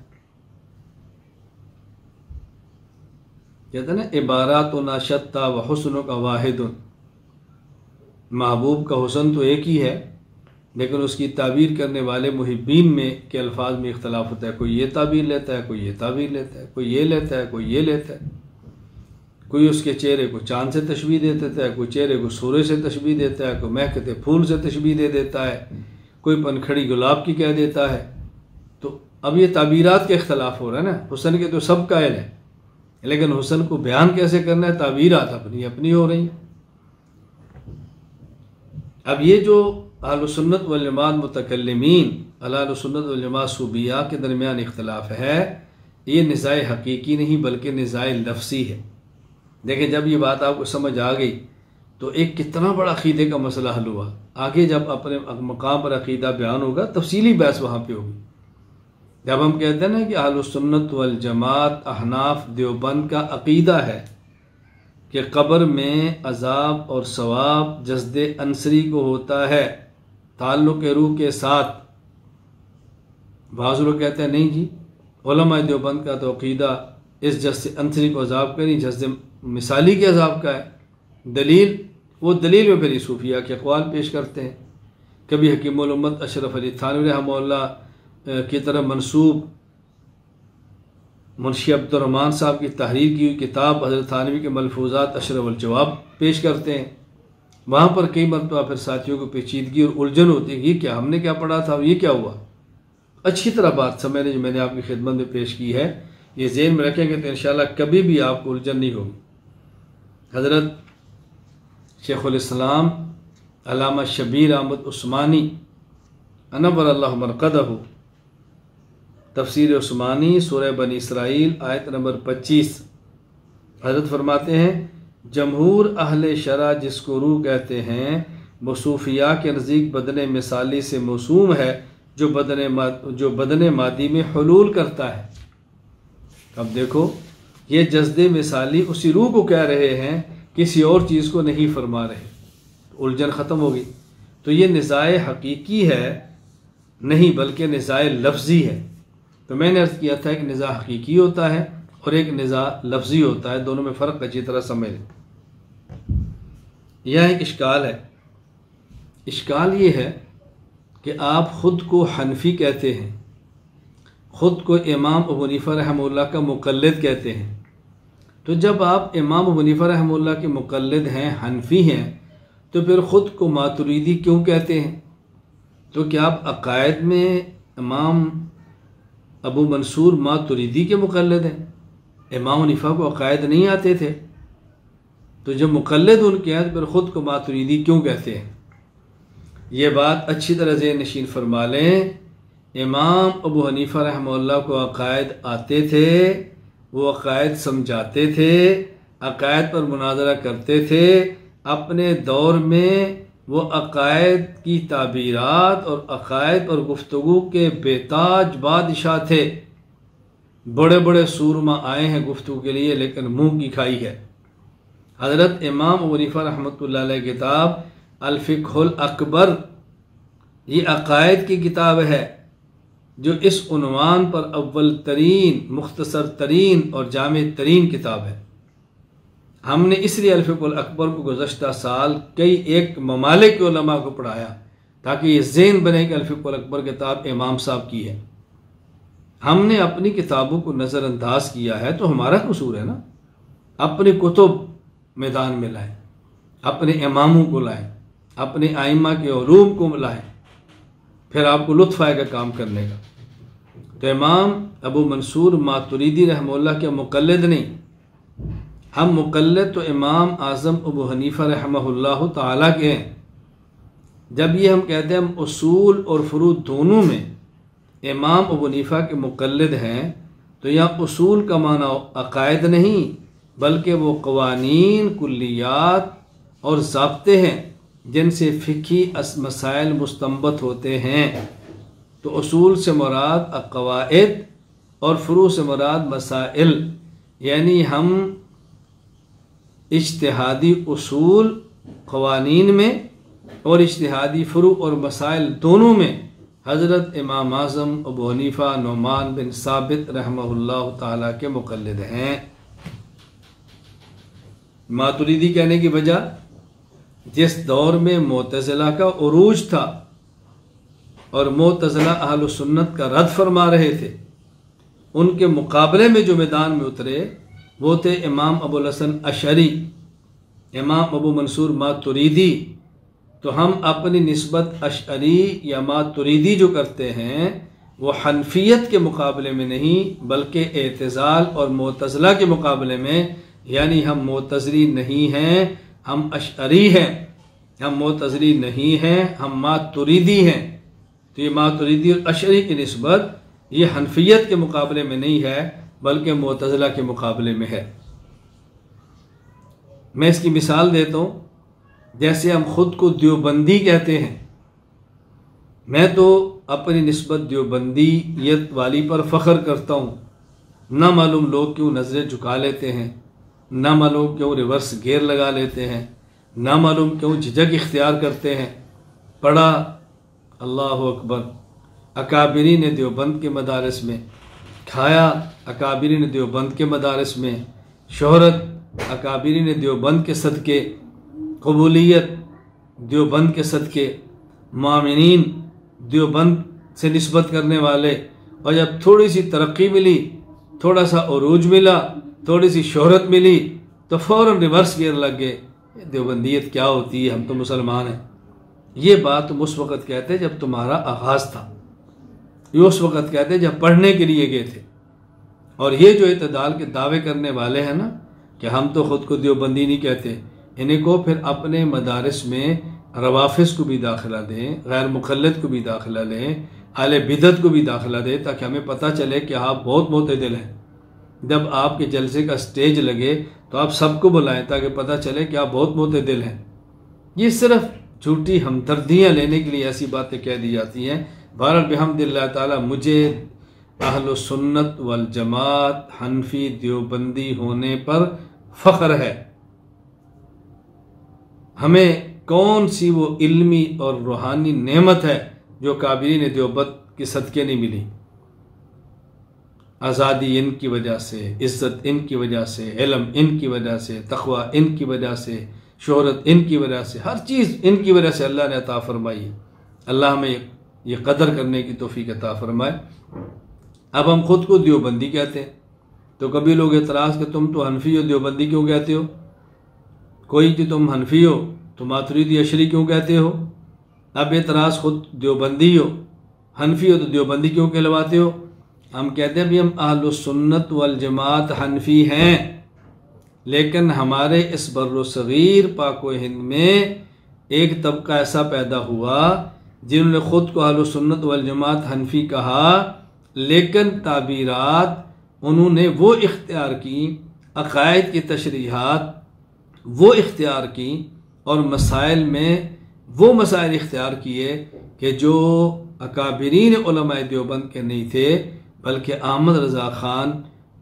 [SPEAKER 1] कहते हैं ना, इबारात ना शत्ता व हुस्न का वाहिदुन। महबूब का हुस्न तो एक ही है, लेकिन उसकी ताबीर करने वाले मुहिब्बीन में के अल्फाज में इख्तलाफ होता है। कोई ये ताबीर लेता है, कोई ये ताबीर लेता है, कोई ये लेता है, कोई ये लेता है। कोई उसके चेहरे को चांद से तशबीह दे देता है, कोई चेहरे को सूरज से तशबीह देता है, कोई महकते फूल से तशबीह दे देता है, कोई पनखड़ी गुलाब की कह देता है। तो अब ये ताबीरात के इख्तलाफ हो रहा है ना। हुस्न के तो सब कायल हैं, लेकिन हुस्न को बयान कैसे करना है, ताबीरात अपनी अपनी हो रही हैं। अब ये जो अहलुस्सुन्नत वल जमात मुतकल्लिमीन, अहलुस्सुन्नत वल जमात सूफिया के दरमियान इख्तलाफ है, ये निज़ाए हकीकी नहीं बल्कि निज़ाए लफ्ज़ी है। देखिए, जब ये बात आपको समझ आ गई तो एक कितना बड़ा अक़ीदे का मसला हल हुआ। आगे जब अपने मकाम पर अक़ीदा बयान होगा, तफसीली बहस वहाँ पे होगी। जब हम कहते हैं ना कि अहलुस्सुन्नत वल जमात अहनाफ देवबंद का अक़ीदा है कि क़ब्र में अज़ाब और सवाब जस्दे अंसरी को होता है ताल्लुक़ रूह के साथ। बाज़ लोग कहते हैं नहीं जी, उलमा देवबंद का तो अक़ीदा इस जस्दे अंसरी को अज़ाब का नहीं, जस्दे मिसाली के अज़ाब का है। दलील, वो दलील में फिर सूफिया के अक़वाल पेश करते हैं। कभी हकीमुल उम्मत अशरफ अली थानवी रहमहुल्लाह की तरफ मंसूब मुंशी अब्दुर्रहमान साहब की तहरीर की हुई किताब हज़रत थानवी के मलफूज़ात अशरफ अल जवाब पेश करते हैं। वहाँ पर कई मरतबा फिर साथियों को पेचीदगी और उलझन होती है, ये क्या, हमने क्या पढ़ा था, ये क्या हुआ। अच्छी तरह बात समझने जो मैंने आपकी खिदमत में पेश की है, ये ज़हन में रखेंगे तो इंशाअल्लाह कभी भी आपको उलझन नहीं होगी। हज़रत शेखुल इस्लाम अल्लामा शबीर अहमद उस्मानी अनव्वर अल्लाहु मरक़दहु, तफसीर उस्मानी सूरह बनी इसराइल आयत नंबर 25, हज़रत फरमाते हैं, जमहूर अहले शरा जिसको रूह कहते हैं वो सूफिया के नज़दीक बदन मिसाली से मौसूम है जो बदन मादी में हुलूल करता है। अब देखो, ये जस्दे मिसाली उसी रूह को कह रहे हैं, किसी और चीज़ को नहीं फरमा रहे। उलझन ख़त्म होगी। तो ये निज़ाए हकीकी है नहीं बल्कि निज़ाए लफ्ज़ी है। तो मैंने अर्ज़ किया था कि निज़ा हकीकी होता है और एक निज़ा लफ्ज़ी होता है, दोनों में फ़र्क अच्छी तरह समझ लें। यह एक इश्काल है। इश्काल ये है कि आप ख़ुद को हनफी कहते हैं, ख़ुद को इमाम अबू हनीफा रहमतुल्लाह का मुक़ल्लिद कहते हैं। तो जब आप इमाम अबू हनीफा रहमतुल्लाह के मुक़ल्लिद हैं, हनफी हैं, तो फिर ख़ुद को मातुरीदी क्यों कहते हैं? तो क्या आप अक़ायद में इमाम अबू मंसूर मातुरीदी के मुक़ल्लिद हैं? इमाम हनीफा को अक़ायद नहीं आते थे, तो जब मुक़ल्लिद उनके हैं तो फिर ख़ुद को मातुरीदी क्यों कहते हैं? ये बात अच्छी तरह से नशीन फरमा लें। इमाम अबू हनीफा रहमतुल्लाह को अक़ायद आते थे, वो अक़ायद समझाते थे, अक़ायद पर मुनाज़रा करते थे। अपने दौर में वो अक़ायद की ताबीरात और अक़ायद पर गुफ्तगू के बेताज बादशाह थे। बड़े बड़े सूरमा आए हैं गुफ्तगू के लिए, लेकिन मुँह की खाई है। हज़रत इमाम अबू हनीफा रहमतुल्लाह अलैह किताब अल फ़िक़्हुल अकबर, ये अक़ायद की किताब है जो इस उन्वान पर अव्वल तरीन, मुख्तसर तरीन और जामे तरीन किताब है। हमने इसलिए अल फ़िक़्हुल अकबर को गुज़श्ता साल कई एक ममालिक के उलमा को पढ़ाया ताकि ये ज़हन बने कि अल फ़िक़्हुल अकबर किताब इमाम साहब की है। हमने अपनी किताबों को नज़रअंदाज किया है तो हमारा कसूर है ना। अपनी कुतुब मैदान में लाए। अपने इमामों को लाएं, अपने आइम्मा के उलूम को लाएं, फिर आपको लुत्फ़ आएगा काम करने का। तो इमाम अबू मंसूर मातुरीदी रहमतुल्लाह के मुक़ल्लिद नहीं, हम मुक़ल्लिद तो इमाम आज़म अबू हनीफ़ा रहमतुल्लाह ताला के हैं। जब ये हम कहते हैं हम उसूल और फ़ुरू दोनों में इमाम अबू हनीफ़ा के मुक़ल्लिद हैं, तो यहाँ उसूल का माना अक़ायद नहीं, बल्कि वो क़वानीन, कुल्लियात और ज़ाब्ते हैं जिनसे फ़िक़ही मसाइल मुस्तंबत होते हैं। तो उसूल से मुराद अक़वाइद और फ़ुरू से मुराद मसाइल, यानी हम इज्तिहादी उसूल क़वानीन में और इज्तिहादी फ़ुरू और मसाइल दोनों में हज़रत इमाम आज़म अबू हनीफ़ा नुमान बिन साबित रहमतुल्लाह ताला के मुक़ल्लिद हैं। मातुरीदी कहने की वजह, जिस दौर में मुअतज़िला का उरूज था और मुअतज़िला अहल सुन्नत का रद्द फरमा रहे थे, उनके मुकाबले में जो मैदान में उतरे वो थे इमाम अबुल हसन अशअरी, इमाम अबू मंसूर मातुरीदी। तो हम अपनी निस्बत अशअरी या मातुरीदी जो करते हैं वो हनफियत के मुकाबले में नहीं, बल्कि एतज़ाल और मुअतज़िला के मुकाबले में, यानी हम मुअतज़िली नहीं हैं, हम अशअरी हैं, हम मुअतज़िली नहीं हैं, हम मातुरीदी हैं। तो ये मातुरीदी और अशअरी की निस्बत ये हनफियत के मुकाबले में नहीं है, बल्कि मुअतज़िला के मुकाबले में है। मैं इसकी मिसाल देता हूँ। जैसे हम ख़ुद को देवबंदी कहते हैं, मैं तो अपनी निस्बत देवबंदीयत वाली पर फ़ख्र करता हूँ। ना मालूम लोग क्यों नज़रें झुका लेते हैं, ना मालूम क्यों रिवर्स गेयर लगा लेते हैं, ना मालूम क्यों झिझक इख्तियार करते हैं। पढ़ा अल्लाहु अकबर अकाबिरीन देवबंद के मदारस में, खाया अकाबिरीन देवबंद के मदारस में, शोहरत अकाबिरीन देवबंद के सदक़े, कबूलियत देवबंद के सदक़े, मामिनीन देवबंद से निस्बत करने वाले। और जब थोड़ी सी तरक्की मिली, थोड़ा सा उरूज मिला, थोड़ी सी शोहरत मिली, तो फ़ौरन रिवर्स गियर लग गए, देवबंदियत क्या होती है, हम तो मुसलमान हैं। ये बात तुम उस वक़्त कहते जब तुम्हारा आगाज़ था, ये उस वक़्त कहते जब पढ़ने के लिए गए थे। और ये जो इत्तेदाल के दावे करने वाले हैं ना कि हम तो ख़ुद को देवबंदी नहीं कहते, इन्हीं को फिर अपने मदारिस में रवाफ़िज़ को भी दाखिला दें, गैर मुक़ल्लिद को भी दाखिला दें, अहले बिदअत को भी दाखिला दें, ताकि हमें पता चले कि आप बहुत मुतदिल हैं। जब आपके जलसे का स्टेज लगे तो आप सबको बुलाएं ताकि पता चले कि आप बहुत मुतदिल हैं। ये सिर्फ झूठी हमदर्दियाँ लेने के लिए ऐसी बातें कह दी जाती हैं। बहरहाल बिहम्दिल्लाह ताला मुझे अहल सुन्नत वल जमात हनफी देवबंदी होने पर फ़ख्र है। हमें कौन सी वो इल्मी और रूहानी नेमत है जो काबिरीन देवबंद के सदक़े नहीं मिली। आज़ादी इनकी वजह से, इज़्ज़त इनकी वजह से, इल्म इनकी वजह से, तक़वा इनकी वजह से, शोहरत इनकी वजह से, हर चीज़ इनकी वजह से अल्लाह ने अता फरमाई। अल्लाह हमें ये कदर करने की तौफ़ीक अता फरमाए। अब हम ख़ुद को देवबंदी कहते हैं, तो कभी लोग एतराज़ कि तुम तो हनफी हो, देवबंदी क्यों कहते हो? कोई कि तुम हनफी हो तो मातुरीदी अशरी क्यों कहते हो? अब एतराज़ खुद देवबंदी हो, हनफी हो तो देवबंदी क्यों कहलवाते हो? हम कहते हैं भी हम अहल सुन्नत वल जमात हनफी हैं, लेकिन हमारे इस बर्रो-सग़ीर पाक व हिंद में एक तबका ऐसा पैदा हुआ जिन्होंने ख़ुद को अहल सुन्नत वल जमात हनफी कहा, लेकिन ताबीरात उन्होंने वो इख्तियार की, अक़ायद की तशरीहात वो इख्तियार की, और मसाइल में वो मसाइल इख्तियार किए कि जो अकाबिरीन उलमाए देवबंद के नहीं थे, बल्कि अहमद रज़ा ख़ान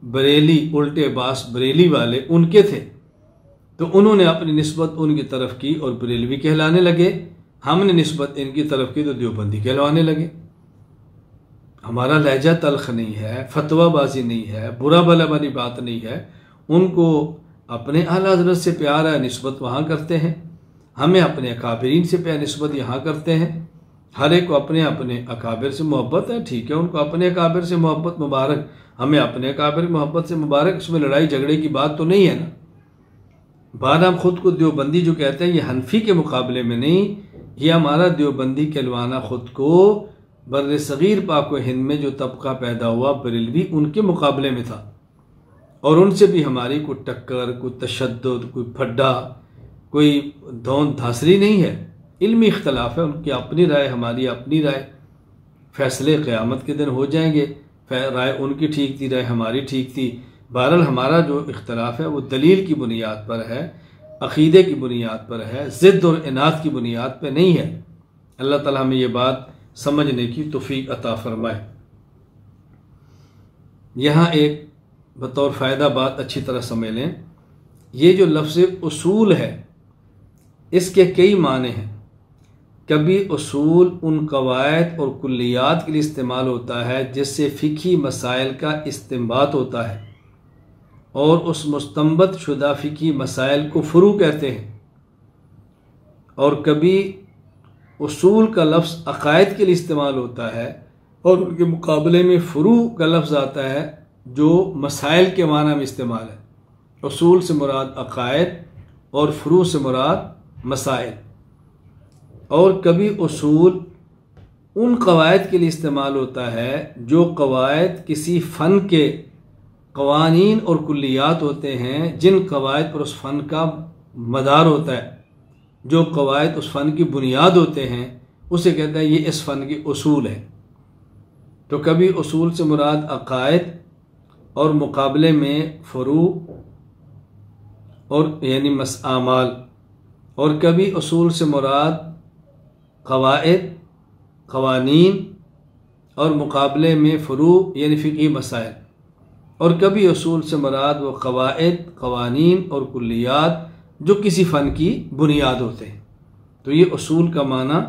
[SPEAKER 1] बरेली, उल्टे बास बरेली वाले उनके थे। तो उन्होंने अपनी निस्बत उनकी तरफ की और बरेलवी कहलाने लगे, हमने निस्बत इनकी तरफ की तो देवबंदी कहलवाने लगे। हमारा लहजा तल्ख नहीं है, फतवाबाजी नहीं है, बुरा भला वाली बात नहीं है। उनको अपने आला हज़रत से प्यार है, निस्बत वहाँ करते हैं। हमें अपने अकाबिरीन से प्यार निस्बत यहाँ करते हैं। हर एक को अपने अपने अकाबिर से मोहब्बत है, ठीक है, उनको अपने अकाबिर से मोहब्बत मुबारक, हमें अपने अकाबिर मोहब्बत से मुबारक। इसमें लड़ाई झगड़े की बात तो नहीं है ना। बाद हम ख़ुद को देवबंदी जो कहते हैं, ये हनफी के मुकाबले में नहीं, ये हमारा देवबंदी कहलवाना ख़ुद को बर्र सग़ीर पाक व हिंद में जो तबका पैदा हुआ बरेलवी, उनके मुकाबले में था। और उनसे भी हमारी कोई टक्कर, कोई तशद्दुद, कोई फड्डा, कोई धौंध धांसरी नहीं है। इल्मी इख्तलाफ है, उनकी अपनी राय, हमारी अपनी राय। फ़ैसले क़यामत के दिन हो जाएंगे, राय उनकी ठीक थी, राय हमारी ठीक थी। बहरहाल हमारा जो इख्तलाफ है वो दलील की बुनियाद पर है, अक़ीदे की बुनियाद पर है, ज़िद्द और इनाद की बुनियाद पर नहीं है। अल्लाह ताला हमें ये बात समझने की तौफ़ीक़ अता फ़रमाए। यहाँ एक बतौर फ़ायदा बात अच्छी तरह समझ लें, ये जो लफ्ज़ उसूल है इसके कई माने हैं। कभी उसूल उन कवायद और कुल्लियात के लिए इस्तेमाल होता है जिससे फ़िक़ही मसाइल का इस्तिंबात होता है, और उस मुस्तंबत शुदा फ़िक़ही मसाइल को फ़ुरू कहते हैं। और कभी उसूल का लफ्ज़ अक़ायद के लिए इस्तेमाल होता है और उनके मुकाबले में फ़ुरू का लफ्ज़ आता है जो मसाइल के माना में इस्तेमाल है। उसूल से मुराद अक़ायद और फ़ुरू से मुराद मसाइल। और कभी उसूल उन कवायद के लिए इस्तेमाल होता है जो कवायद किसी फ़न के कवानीन और कुल्लियात होते हैं, जिन कवायद पर उस फ़न का मदार होता है, जो कवायद उस फ़न की बुनियाद होते हैं, उसे कहते हैं ये इस फ़न की उसूल है। तो कभी उसूल से मुराद अक़ायद और मुकाबले में फ़ुरू और यानी मसआमाल, और कभी उसूल से मुराद क़वाइद, क़वानीन और मुकाबले में फ़ुरू यानी फ़िक़ही मसाइल, और कभी उसूल से मुराद वो क़वाइद, क़वानीन और कुल्लियात जो किसी फ़न की बुनियाद होते हैं। तो ये उसूल का माना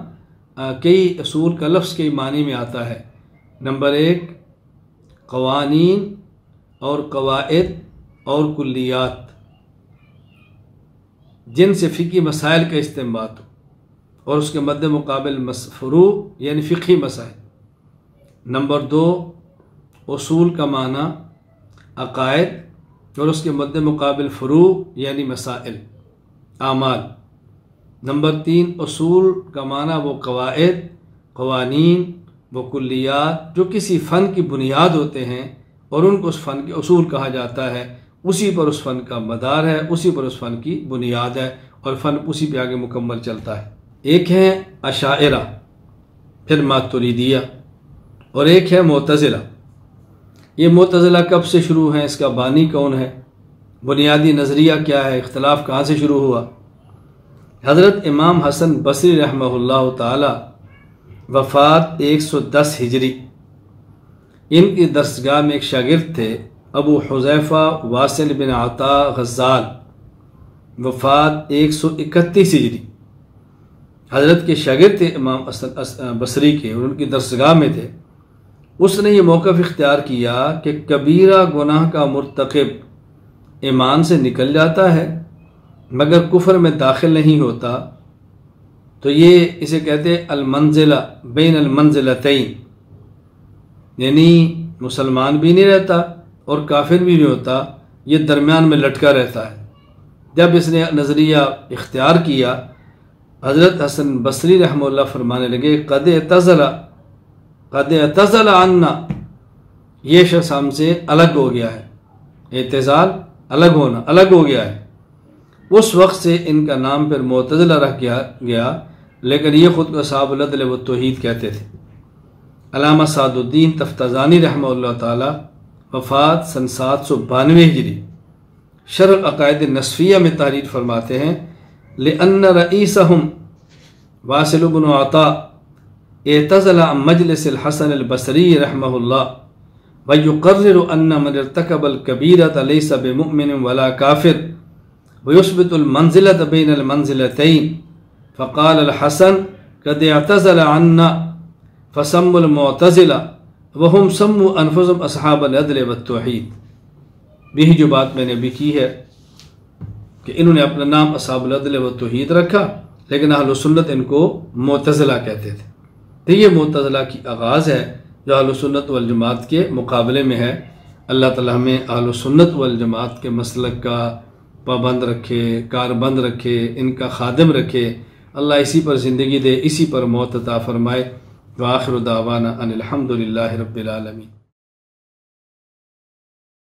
[SPEAKER 1] कई उसूल का लफ्ज़ कई मानी में आता है। नंबर 1 क़वानीन और क़वाइद और कुल्लियात जिनसे फ़िक़ही मसाइल का इस्तिंबात हो, और उसके मद्दे मुकाबिल फ़ुरू यानी फ़िक़ही मसाइल। नंबर 2 उसूल का माना अक़ायद और उसके मद्दे मुकाबिल फ़ुरू यानी मसाइल आमाल। नंबर 3 उसूल का माना वो क़वाइद, क़वानीन, वो कुल्लियात जो किसी फ़न की बुनियाद होते हैं और उनको उस फ़न के उसूल कहा जाता है। उसी पर उस फ़न का मदार है, उसी पर उस फ़न की बुनियाद है, और फ़न उसी पे आगे मुकम्मल चलता है। एक है अशाइरा, फिर मातुरीदिया, और एक है मुअतज़िला। ये मुअतज़िला कब से शुरू है, इसका बानी कौन है, बुनियादी नज़रिया क्या है, इख्तलाफ कहाँ से शुरू हुआ। हज़रत इमाम हसन बसरी रहमहुल्लाह ताला वफ़ात 110 हिजरी। इनकी दरसगाह में एक शागिर्द थे अबू हुज़ैफ़ा वासिल बिन अता ग़ज़्ज़ाल, वफ़ात 131 हिजरी। हज़रत के शागिर्द थे इमाम बसरी के, और उनकी दरसगाह में थे। उसने ये मौक़िफ़ इख्तियार किया कि कबीरा गुनाह का मुर्तकिब ईमान से निकल जाता है मगर कुफ्र में दाखिल नहीं होता, तो ये इसे कहते हैं अलमंजिला बैन अलमंजिलतैन, यानी मुसलमान भी नहीं रहता और काफिर भी नहीं होता, ये दरमियान में लटका रहता है। जब इसने नज़रिया इख्तियार किया, हज़रत हसन बसरी रहमतुल्लाह फरमाने लगे क़द एतज़ला अन्ना, ये शख्स हमसे अलग हो गया है। एतज़ाल अलग होना, अलग हो गया है। उस वक्त से इनका नाम फिर मुअतज़िला रख गया, लेकिन ये ख़ुद को असहाबुल अदल व तौहीद कहते थे। अल्लामा सादुद्दीन तफ्ताज़ानी रहमतुल्लाह ताला वफ़ात सन 792 हिजरी शरह अक़ाइद नस्फिया में तहरीर फरमाते हैं, लिअन्न रईसहुम वासिल इब्न अता एतज़ला अन मजलिसिल हसन अल बसरी रहमहुल्लाह व युक़र्रिरु अन्न मन इर्तकबल कबीरत लैसा बिमुमिन वला काफिर व युस्बितुल मंज़िलत बैनल मंज़िलतैन फ़क़ाल अल हसन क़द एतज़ला अन्ना फ़सम्मुल मुअतज़िला व हुम सम्मू अनफुसहुम अस्हाबल अदल व तौहीद। यही जो बात मैंने अभी की है कि इन्होंने अपना नाम अस्हाबुल अदल व तौहीद रखा, लेकिन अहलुस सुन्नत इनको मुअतज़िला कहते थे। तो ये मुअतज़िला की आगाज़ है जो अहलुस सुन्नत वल जमात के मुकाबले में है। अल्लाह ताला हमें अहलुस सुन्नत वल जमात के मसलक का, पाबंद रखे, कारबंद रखे, इनका खादिम रखे। अल्लाह इसी पर ज़िंदगी दे, इसी पर मौत अता फ़रमाए। व आखिर दावाना अनिल हम्दुलिल्लाहि रब्बिल आलमीन।